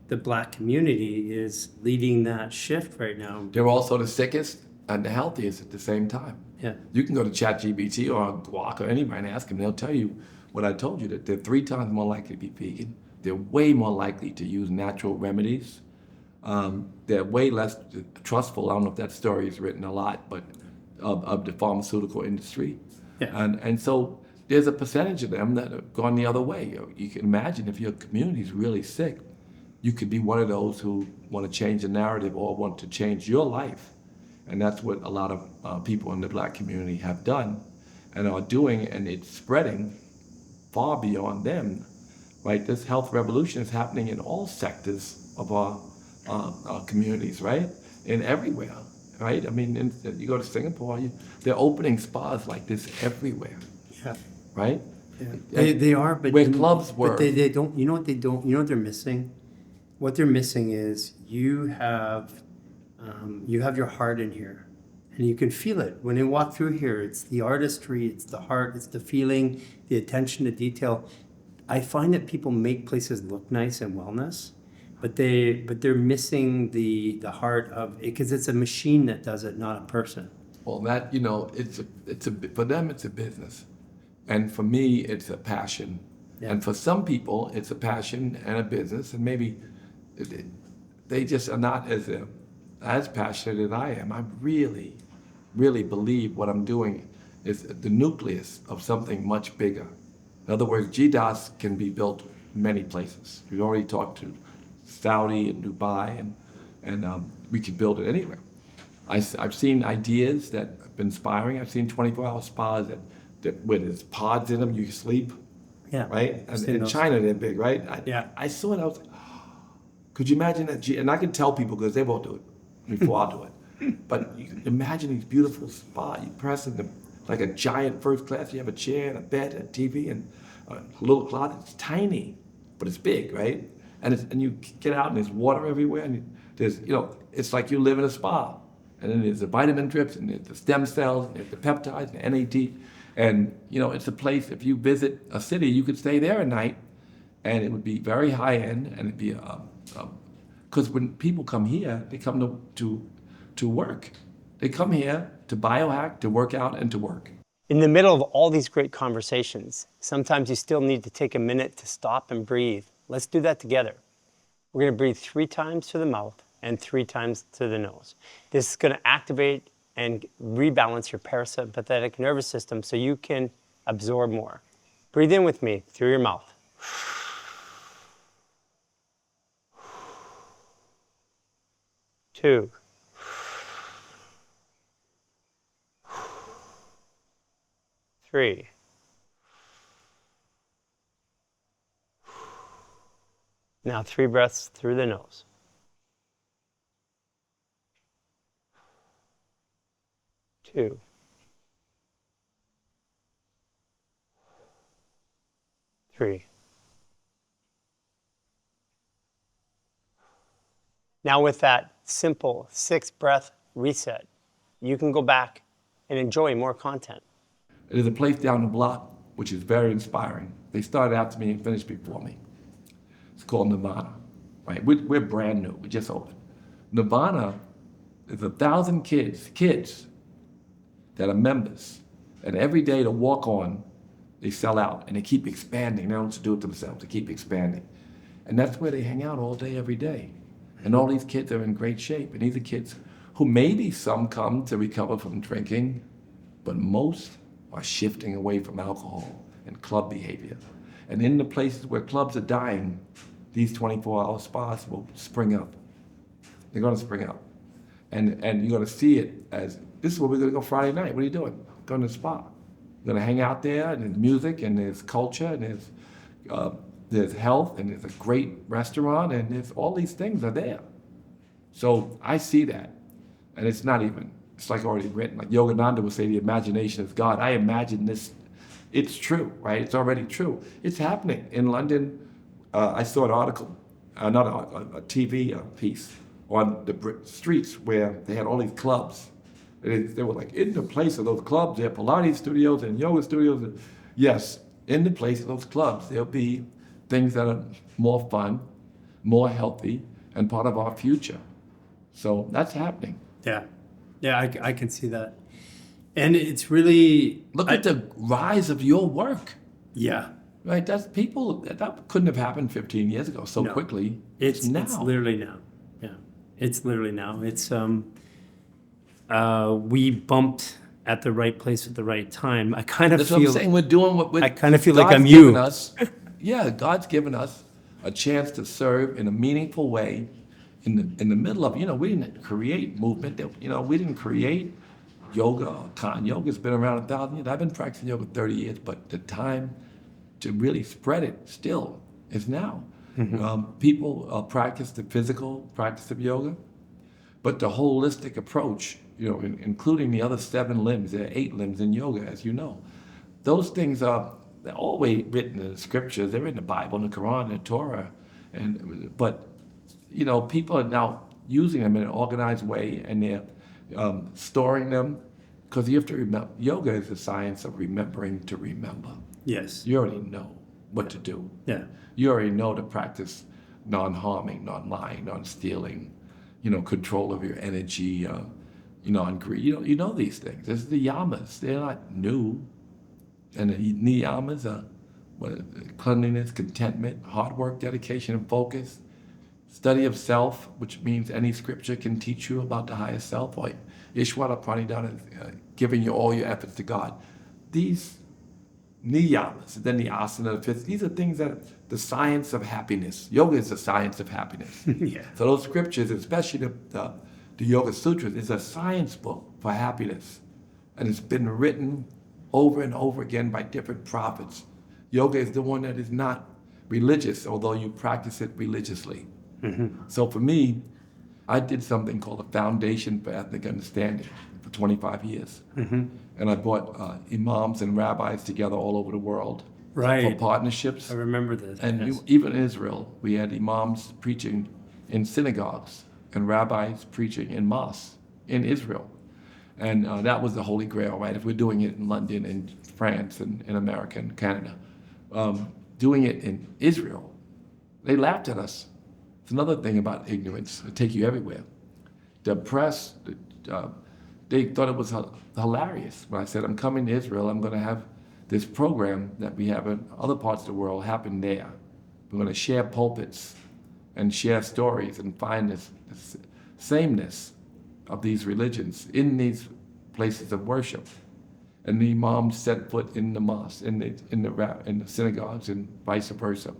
the Black community is leading that shift right now. They're also the sickest and the healthiest at the same time. Yeah. You can go to ChatGPT or Guac or anybody and ask them. They'll tell you what I told you, that they're 3 times more likely to be vegan. They're way more likely to use natural remedies. They're way less trustful. I don't know if that story is written a lot, but of the pharmaceutical industry. Yeah. And so there's a percentage of them that have gone the other way. You can imagine if your community is really sick, you could be one of those who want to change the narrative or want to change your life. And that's what a lot of people in the Black community have done and are doing, and it's spreading far beyond them, right? This health revolution is happening in all sectors of our communities, right? And everywhere. Right? I mean, you go to Singapore, they're opening spas like this everywhere. Yeah. Right? Yeah. They are, but where clubs were. But they don't. You know what they don't. You know what they're missing. What they're missing is you have your heart in here, and you can feel it when you walk through here. It's the artistry, it's the heart, it's the feeling, the attention to detail. I find that people make places look nice and wellness, but they're missing the heart of it, because it's a machine that does it, not a person. Well, that, for them, it's a business. And for me, it's a passion. Yeah. And for some people, it's a passion and a business. And maybe they just are not as passionate as I am. I really, really believe what I'm doing is the nucleus of something much bigger. In other words, GDOS can be built many places. We've already talked to Saudi and Dubai, and we could build it anywhere. I've seen ideas that have been inspiring. I've seen 24-hour spas that where there's pods in them, you sleep, Yeah. right? I've And seen in those. China, they're big, right? Yeah. I saw it, I was like, could you imagine that? And I can tell people because they won't do it before I'll do it. But you can imagine these beautiful spas. You press in them like a giant first class. You have a chair and a bed and a TV and a little closet. It's tiny, but it's big, right? And you get out and there's water everywhere. And there's, it's like you live in a spa. And then there's the vitamin drips and there's the stem cells and there's the peptides and the NAD. And, it's a place, if you visit a city, you could stay there a night and it would be very high end and it'd be, because when people come here, they come to work. They come here to biohack, to work out, and to work. In the middle of all these great conversations, sometimes you still need to take a minute to stop and breathe. Let's do that together. We're going to breathe 3 times through the mouth and 3 times through the nose. This is going to activate and rebalance your parasympathetic nervous system so you can absorb more. Breathe in with me through your mouth. 2. 3. Now 3 breaths through the nose. 2. 3. Now with that simple 6-breath reset, you can go back and enjoy more content. There's a place down the block which is very inspiring. They started after me and finished before me. It's called Nirvana, right? We're brand new, we just opened. Nirvana is 1,000 kids that are members, and every day to walk on, they sell out and they keep expanding. They don't just do it themselves, they keep expanding. And that's where they hang out all day, every day. And all these kids are in great shape. And these are kids who maybe some come to recover from drinking, but most are shifting away from alcohol and club behavior. And in the places where clubs are dying, these 24-hour spas will spring up. They're going to spring up. And you're going to see it as, this is where we're going to go Friday night. What are you doing? Going to the spa. We're going to hang out there, and there's music, and there's culture, and there's health, and there's a great restaurant, and there's all these things are there. So I see that. And it's not even, it's like already written. Like Yogananda would say, the imagination is God. I imagine this. It's true, right? It's already true. It's happening. In London, I saw an article, a TV piece on the streets where they had all these clubs. They were like, in the place of those clubs, there are Pilates studios and yoga studios. Yes, in the place of those clubs, there'll be things that are more fun, more healthy, and part of our future. So that's happening. Yeah. Yeah, I can see that. And it's really... Look at the rise of your work. Yeah. Right, that couldn't have happened 15 years ago so No. quickly. It's now. It's literally now. Yeah. It's literally now. It's we bumped at the right place at the right time. I kind of That's feel... what I'm saying. We're doing what I kind of feel like God's I'm you. given us, yeah, God's given us a chance to serve in a meaningful way in the middle of, we didn't create movement. We didn't create yoga. Yoga's been around 1,000 years. I've been practicing yoga 30 years, but the time to really spread it still is now. Mm-hmm. People practice the physical practice of yoga, but the holistic approach, including the other 7 limbs, there are 8 limbs in yoga, as you know. Those things they're always written in the scriptures. They're in the Bible, in the Quran, in the Torah, but people are now using them in an organized way, and they're storing them, because you have to remember, yoga is the science of remembering to remember. Yes. You already know. what to do. Yeah. You already know to practice non-harming, non-lying, non-stealing, control of your energy, and greed. You know these things. There's the yamas. They're not new. And the niyamas are cleanliness, contentment, hard work, dedication, and focus. Study of self, which means any scripture can teach you about the higher self, or Ishwara Pranidhana, giving you all your efforts to God. These niyamas, then the asana, the fifth, these are things that the science of happiness. Yoga is the science of happiness. Yeah. So those scriptures, especially the Yoga Sutras, is a science book for happiness. And it's been written over and over again by different prophets. Yoga is the one that is not religious, although you practice it religiously. So for me, I did something called a Foundation for Ethnic Understanding for 25 years. And I brought imams and rabbis together all over the world for partnerships. I remember this. And yes. even in Israel, we had imams preaching in synagogues and rabbis preaching in mosques in Israel. And that was the Holy Grail, right? If we're doing it in London and France and in America and Canada, doing it in Israel, they laughed at us. It's another thing about ignorance. It'll take you everywhere. The press, they thought it was hilarious when I said, I'm coming to Israel, I'm going to have this program that we have in other parts of the world happen there. We're going to share pulpits and share stories and find this sameness of these religions in these places of worship. And the imams set foot in the mosque, in the synagogues, and vice versa.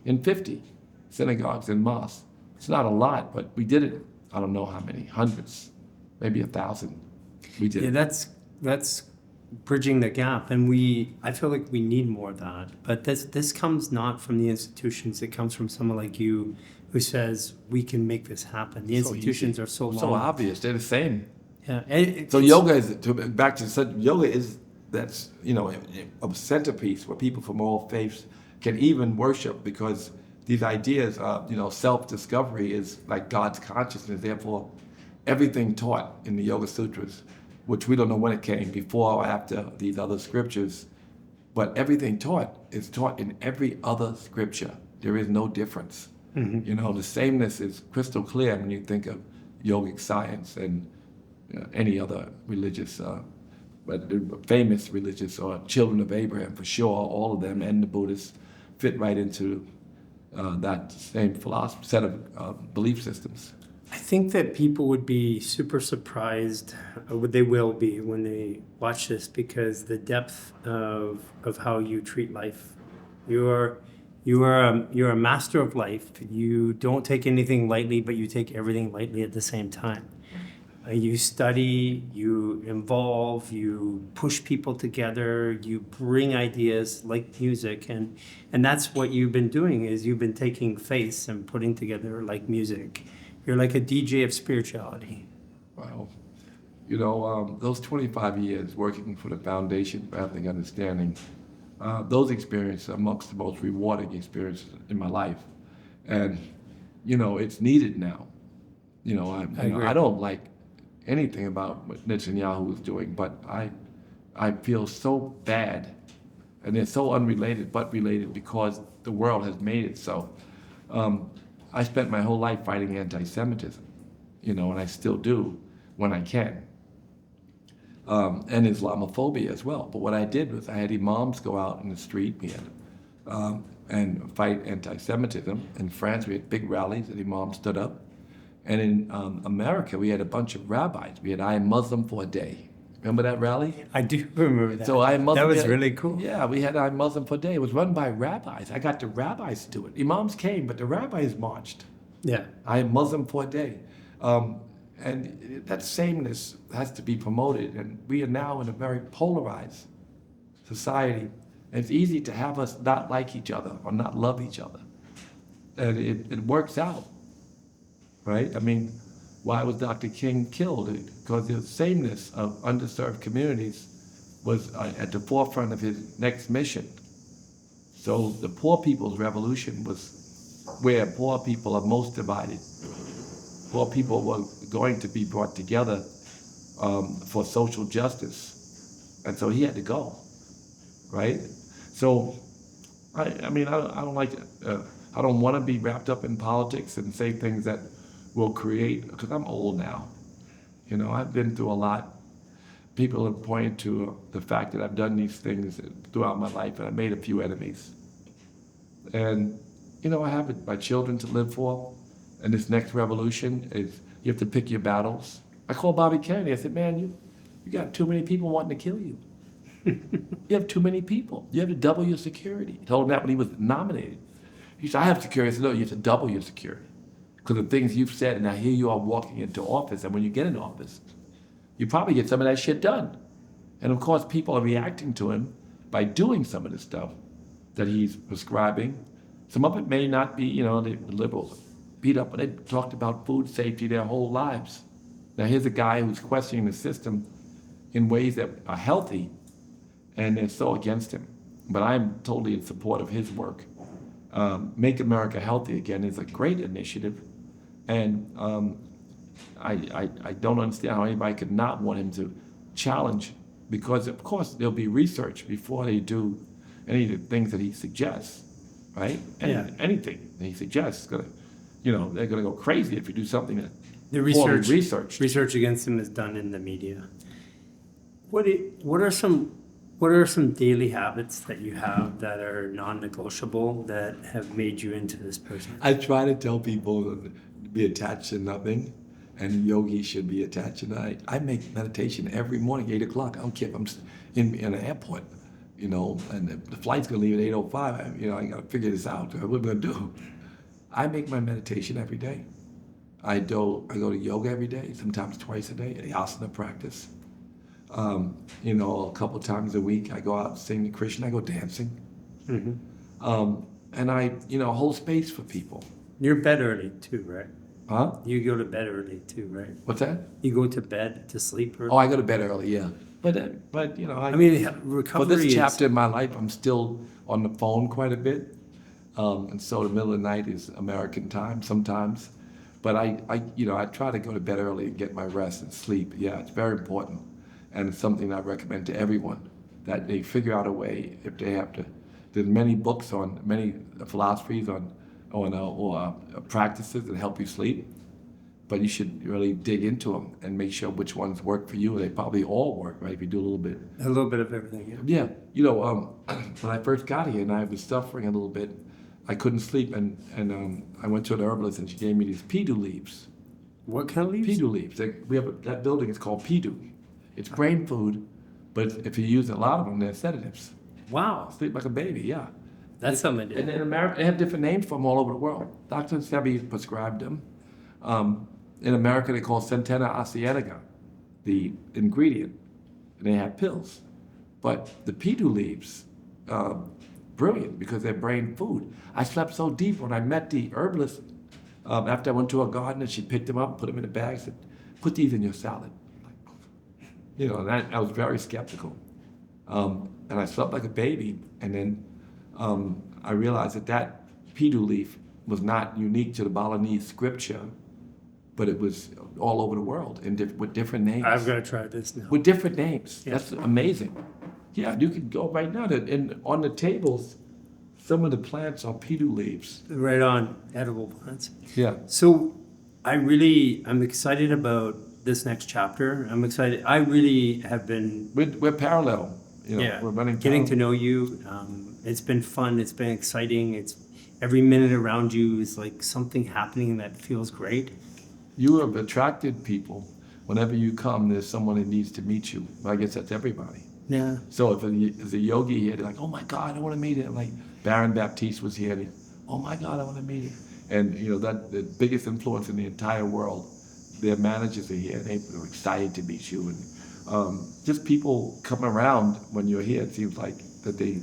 In 50 synagogues and mosques. It's not a lot, but we did it. I don't know how many, hundreds, maybe 1,000. We did. Yeah, that's bridging the gap, and I feel like we need more of that. But this comes not from the institutions. It comes from someone like you, who says we can make this happen. The institutions are so long. So obvious. They're the same. Yeah. So yoga is yoga is that's a centerpiece where people from all faiths can even worship, because these ideas of self-discovery is like God's consciousness. Therefore, everything taught in the Yoga Sutras, which we don't know when it came, before or after these other scriptures, but everything taught is taught in every other scripture. There is no difference. The sameness is crystal clear when you think of yogic science and any other religious, famous religious, or children of Abraham for sure. All of them and the Buddhists fit right into that same philosophy, set of belief systems. I think that people would be super surprised, or they will be when they watch this, because the depth of how you treat life. You're a master of life. You don't take anything lightly, but you take everything lightly at the same time. You study, you involve, you push people together, you bring ideas like music, and that's what you've been doing. Is you've been taking faiths and putting together like music. You're like a DJ of spirituality. Wow. Those 25 years working for the Foundation for Ethnic Understanding, those experiences are amongst the most rewarding experiences in my life. And, it's needed now. I don't like anything about what Netanyahu is doing, but I feel so bad, and they're so unrelated, but related because the world has made it so. I spent my whole life fighting anti-Semitism, and I still do when I can, and Islamophobia as well. But what I did was I had imams go out in the street, and fight anti-Semitism. In France, we had big rallies and imams stood up. And in America, we had a bunch of rabbis. We had I Am Muslim for a Day. Remember that rally? I do remember that. So I Am Muslim. That was really cool. Yeah, we had I Am Muslim for a Day. It was run by rabbis. I got the rabbis to do it. Imams came, but the rabbis marched. Yeah. I Am Muslim for a Day. And that sameness has to be promoted. And we are now in a very polarized society. And it's easy to have us not like each other or not love each other. And it works out. Right? I mean, why was Dr. King killed? Because the sameness of underserved communities was at the forefront of his next mission. So the poor people's revolution was where poor people are most divided. Poor people were going to be brought together for social justice. And so he had to go, right? So I mean, I don't like, I don't want to be wrapped up in politics and say things that will create, because I'm old now. You know, I've been through a lot. People have pointed to the fact that I've done these things throughout my life, and I made a few enemies. And, you know, I have my children to live for, and this next revolution is you have to pick your battles. I called Bobby Kennedy. I said, man, you got too many people wanting to kill you. You have too many people. You have to double your security. He told him that when he was nominated. He said, I have security. I said, no, you have to double your security. Because of things you've said, and now here you are walking into office, and when you get in office, you probably get some of that shit done. And of course, people are reacting to him by doing some of the stuff that he's prescribing. Some of it may not be, you know, the liberals beat up, but they talked about food safety their whole lives. Now here's a guy who's questioning the system in ways that are healthy, and they're so against him. But I'm totally in support of his work. Make America Healthy Again is a great initiative, and I don't understand how anybody could not want him to challenge, because of course there'll be research before they do any of the things that he suggests, right? Anything that he suggests, you know, they're gonna go crazy if you do something that The research against him is done in the media. What are some daily habits that you have that are non-negotiable that have made you into this person? I try to tell people to be attached to nothing, and yogis should be attached to nothing. I make meditation every morning, 8 o'clock. I don't care if I'm in an airport, you know, and the flight's gonna leave at 8:05. You know, I gotta figure this out. What am I gonna do? I make my meditation every day. I go to yoga every day, sometimes twice a day, the asana practice. You know, a couple times a week, I go out and sing to Krishna, I go dancing. Mm-hmm. And I, you know, hold space for people. You're bed early too, right? Huh? You go to bed early too, right? What's that? You go to bed to sleep early? Oh, I go to bed early, yeah. But you know, I mean, recovery for this chapter in my life, I'm still on the phone quite a bit. And so the middle of the night is American time sometimes. But I you know, I try to go to bed early and get my rest and sleep. Yeah, it's very important. And it's something I recommend to everyone, that they figure out a way if they have to. There's many books on, many philosophies on practices that help you sleep, but you should really dig into them and make sure which ones work for you. They probably all work, right? If you do a little bit. A little bit of everything, yeah. Yeah, you know, when I first got here and I was suffering a little bit, I couldn't sleep, and I went to an herbalist and she gave me these pidu leaves. What kind of leaves? Pidu leaves. We have that building is called pidu. It's brain food, but if you use a lot of them, they're sedatives. Wow. Sleep like a baby, yeah. That's something to do. And in America, they have different names for them all over the world. Dr. Sebi prescribed them. In America, they call Centena asiatica the ingredient, and they have pills. But the pidu leaves, brilliant because they're brain food. I slept so deep when I met the herbalist. After I went to her garden and she picked them up, put them in a bag, said, put these in your salad. You know, and I was very skeptical. And I slept like a baby. And then I realized that pidu leaf was not unique to the Balinese scripture, but it was all over the world with different names. I've got to try this now. With different names. Yeah. That's amazing. Yeah, you can go right now. And on the tables, some of the plants are pidu leaves. Right on, edible plants. Yeah. So I'm excited about this next chapter. I'm excited. I really have been... We're parallel. You know, yeah, we're running getting to know you. It's been fun. It's been exciting. It's every minute around you is like something happening that feels great. You have attracted people. Whenever you come, there's someone that needs to meet you. I guess that's everybody. Yeah. So if there's a yogi here, they're like, oh my God, I want to meet him. Like Baron Baptiste was here. And oh my God, I want to meet him. And you know, that the biggest influence in the entire world, their managers are here. They're excited to meet you. And just people come around when you're here. It seems like that they...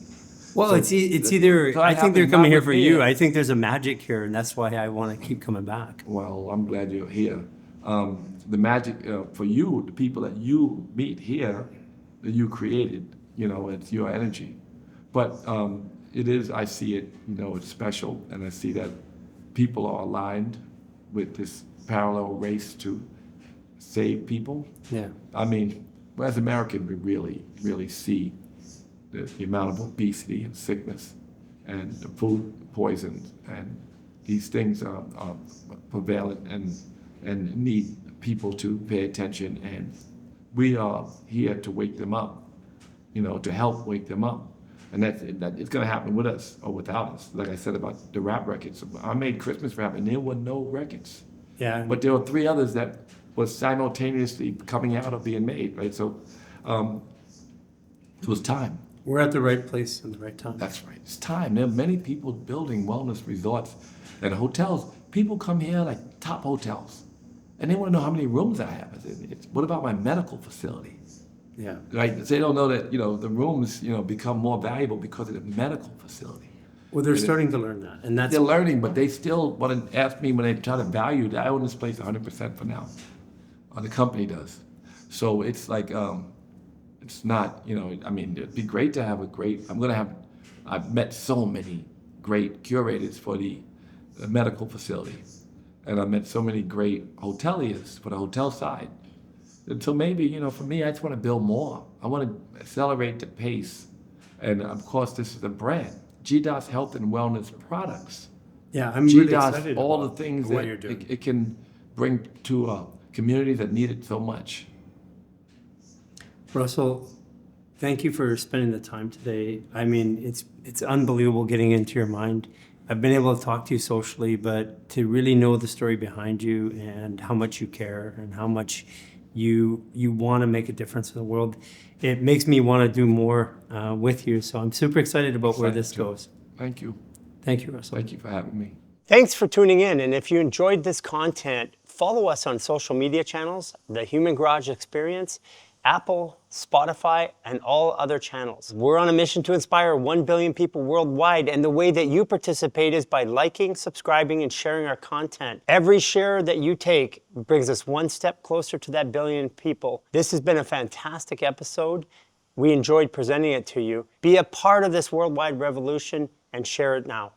Well, so it's either, I think they're happens coming not here with for me. you. I think there's a magic here, and that's why I want to keep coming back. Well, I'm glad you're here. The magic for you, the people that you meet here, that you created, you know, it's your energy. But it is, I see it, you know, it's special, and I see that people are aligned with this parallel race to save people. Yeah. I mean, as Americans, we really, really see the amount of obesity and sickness. and the food poisons, and these things are prevalent and need people to pay attention, and we are here to wake them up, to help wake them up. And that it's going to happen with us or without us. Like I said about the rap records, I made Christmas rap and there were no records. Yeah. But there were 3 others that was simultaneously coming out or being made, right? So it was time. We're at the right place in the right time. That's right. It's time. There are many people building wellness resorts and hotels. People come here like top hotels, and they want to know how many rooms I have. What about my medical facility? Yeah. Right? They don't know that the rooms become more valuable because of the medical facility. Well, they're starting to learn that, and that's They're learning, but they still want to ask me when they try to value that I own this place 100% for now. Or the company does. So it's like, it's not, it'd be great to have I've met so many great curators for the medical facility. And I've met so many great hoteliers for the hotel side. And so maybe, for me, I just want to build more. I want to accelerate the pace. And of course, this is a brand. GDOS Health and Wellness Products. Yeah, I'm really GDOS, excited all about the things what that you're doing. it can bring to communities that need it so much. Russell, thank you for spending the time today. I mean, it's unbelievable getting into your mind. I've been able to talk to you socially, but to really know the story behind you and how much you care and how much you want to make a difference in the world, it makes me want to do more with you. So I'm super excited about where this goes. Thank you. Thank you, Russell. Thank you for having me. Thanks for tuning in, and if you enjoyed this content, follow us on social media channels, The Human Garage Experience, Apple, Spotify, and all other channels. We're on a mission to inspire 1 billion people worldwide, and the way that you participate is by liking, subscribing, and sharing our content. Every share that you take brings us one step closer to that billion people. This has been a fantastic episode. We enjoyed presenting it to you. Be a part of this worldwide revolution and share it now.